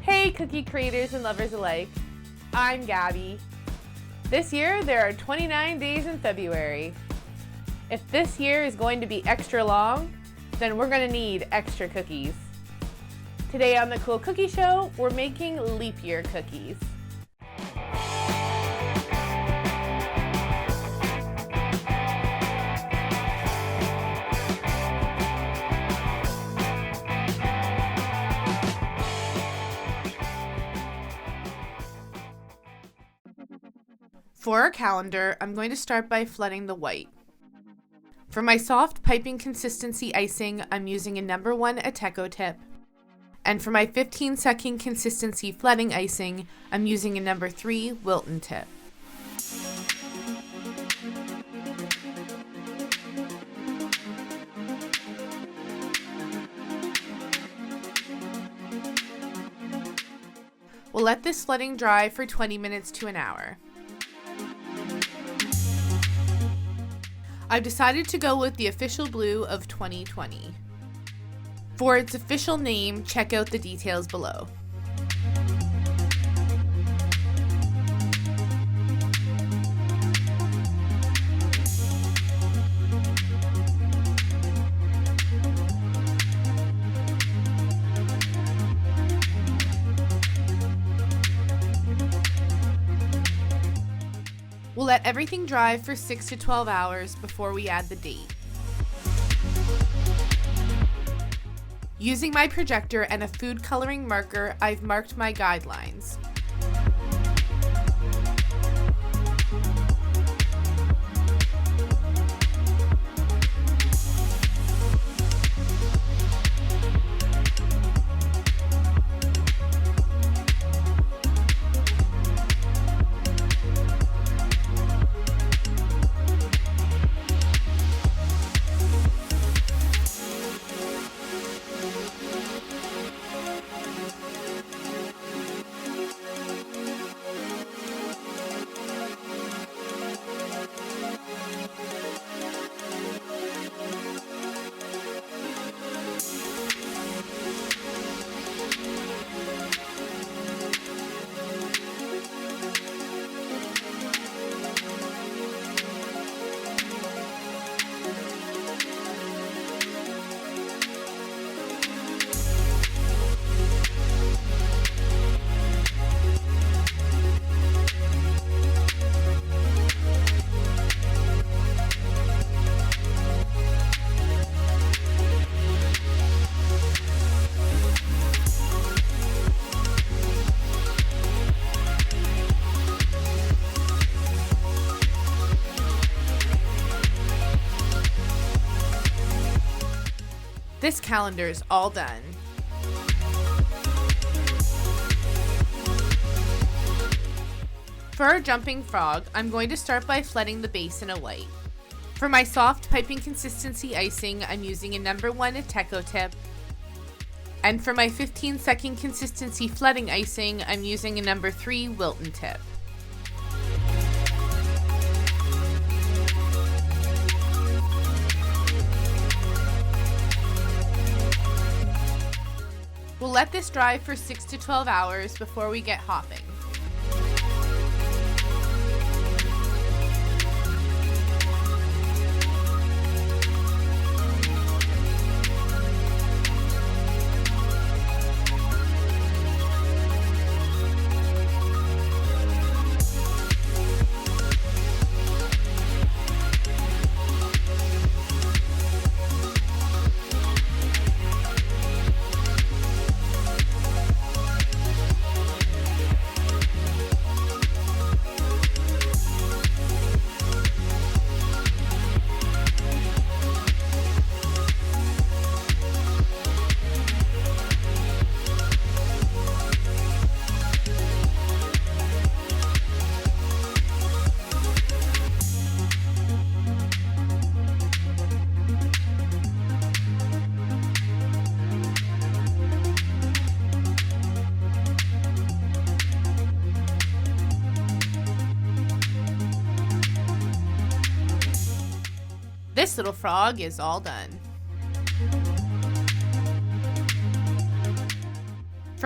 Hey cookie creators and lovers alike, I'm Gabby. This year there are 29 days in February. If this year is going to be extra long, then we're going to need extra cookies. Today on the Cool Cookie Show, we're making leap year cookies. For our calendar, I'm going to start by flooding the white. For my soft piping consistency icing, I'm using a number 1 Ateco tip. And for my 15-second consistency flooding icing, I'm using a number 3 Wilton tip. We'll let this flooding dry for 20 minutes to an hour. I've decided to go with the official blue of 2020. For its official name, check out the details below. We'll let everything dry for 6 to 12 hours before we add the date. Using my projector and a food coloring marker, I've marked my guidelines. This calendar's all done. For our jumping frog, I'm going to start by flooding the base in a white. For my soft piping consistency icing, I'm using a number 1 Ateco tip. And for my 15-second consistency flooding icing, I'm using a number 3 Wilton tip. We'll let this dry for 6 to 12 hours before we get hopping. This little frog is all done.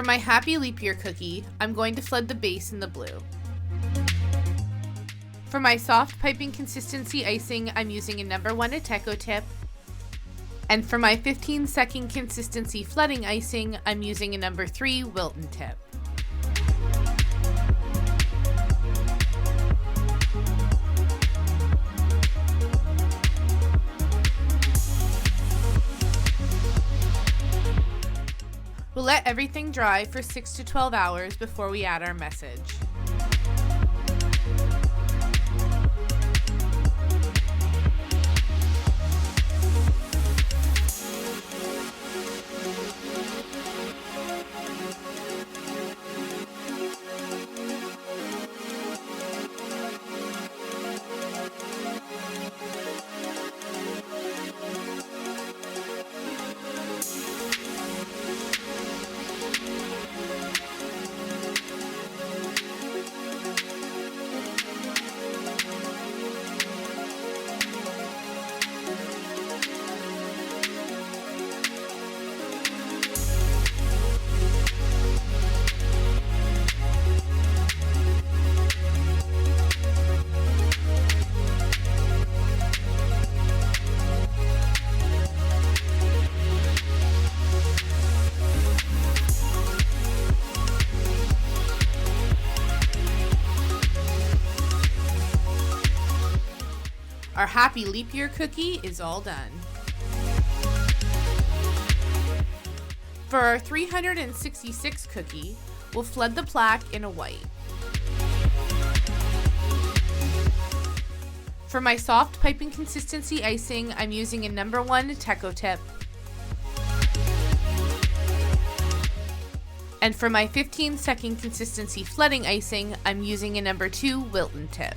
For my Happy Leap Year cookie, I'm going to flood the base in the blue. For my soft piping consistency icing, I'm using a number 1 Ateco tip. And for my 15-second consistency flooding icing, I'm using a number 3 Wilton tip. We'll let everything dry for 6 to 12 hours before we add our message. Our Happy Leap Year cookie is all done. For our 366 cookie, we'll flood the plaque in a white. For my soft piping consistency icing, I'm using a number 1 Ateco tip. And for my 15-second consistency flooding icing, I'm using a number 2 Wilton tip.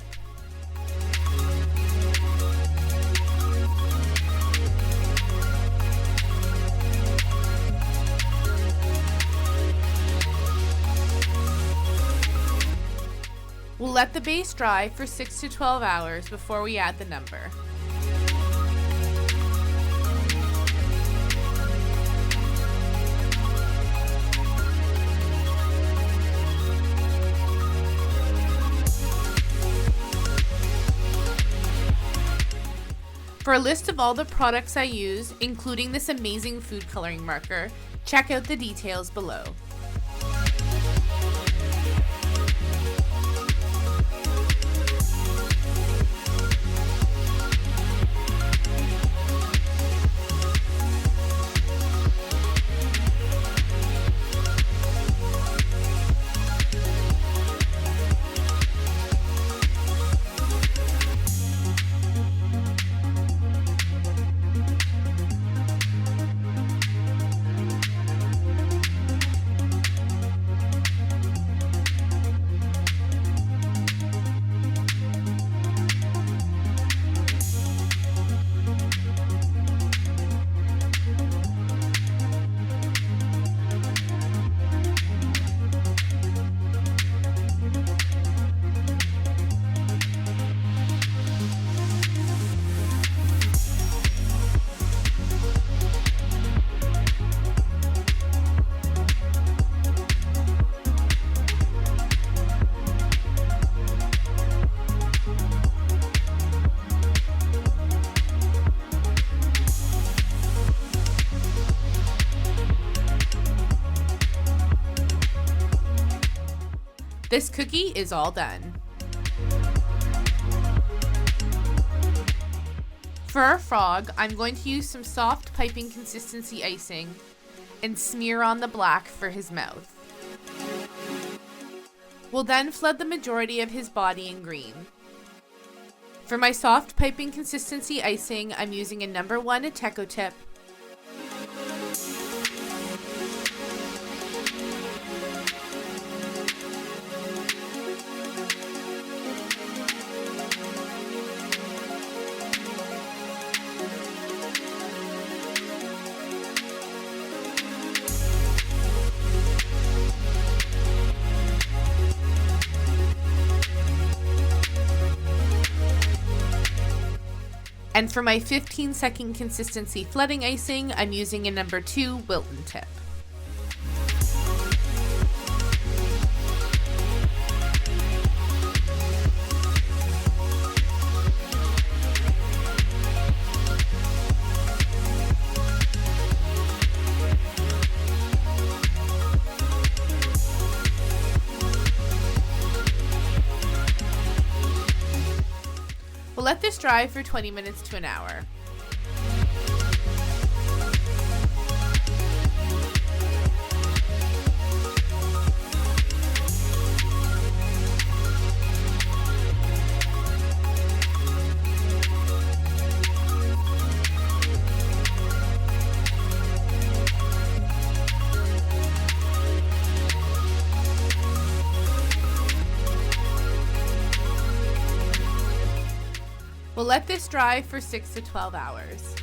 We'll let the base dry for 6 to 12 hours before we add the number. For a list of all the products I use, including this amazing food coloring marker, check out the details below. This cookie is all done. For our frog, I'm going to use some soft piping consistency icing and smear on the black for his mouth. We'll then flood the majority of his body in green. For my soft piping consistency icing, I'm using a number 1 Ateco tip. And for my 15-second consistency flooding icing, I'm using a number 2 Wilton tip. Let this dry for 20 minutes to an hour. We'll let this dry for 6 to 12 hours.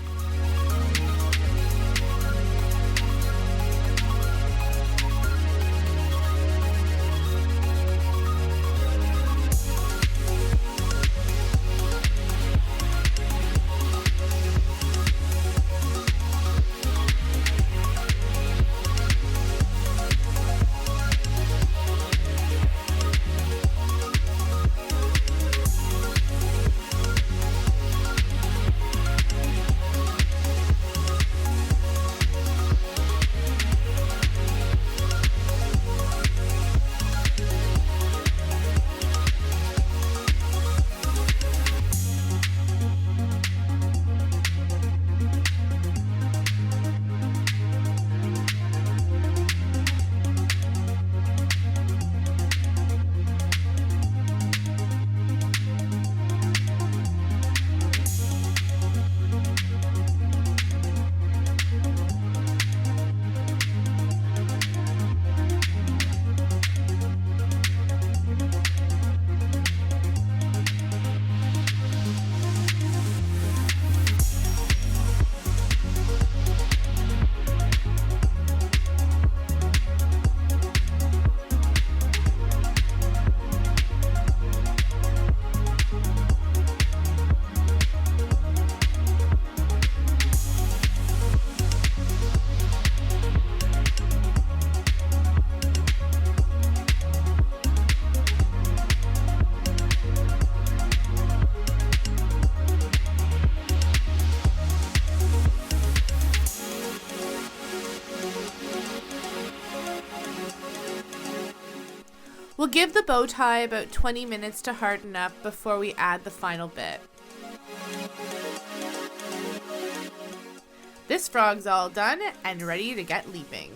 We'll give the bow tie about 20 minutes to harden up before we add the final bit. This frog's all done and ready to get leaping.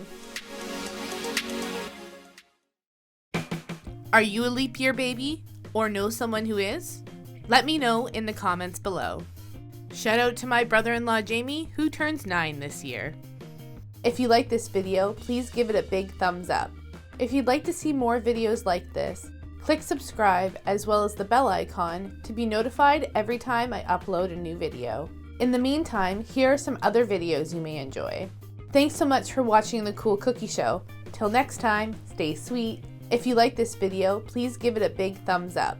Are you a leap year baby or know someone who is? Let me know in the comments below. Shout out to my brother-in-law Jamie, who turns 9 this year. If you like this video, please give it a big thumbs up. If you'd like to see more videos like this, click subscribe as well as the bell icon to be notified every time I upload a new video. In the meantime, here are some other videos you may enjoy. Thanks so much for watching The Cool Cookie Show. Till next time, stay sweet. If you like this video, please give it a big thumbs up.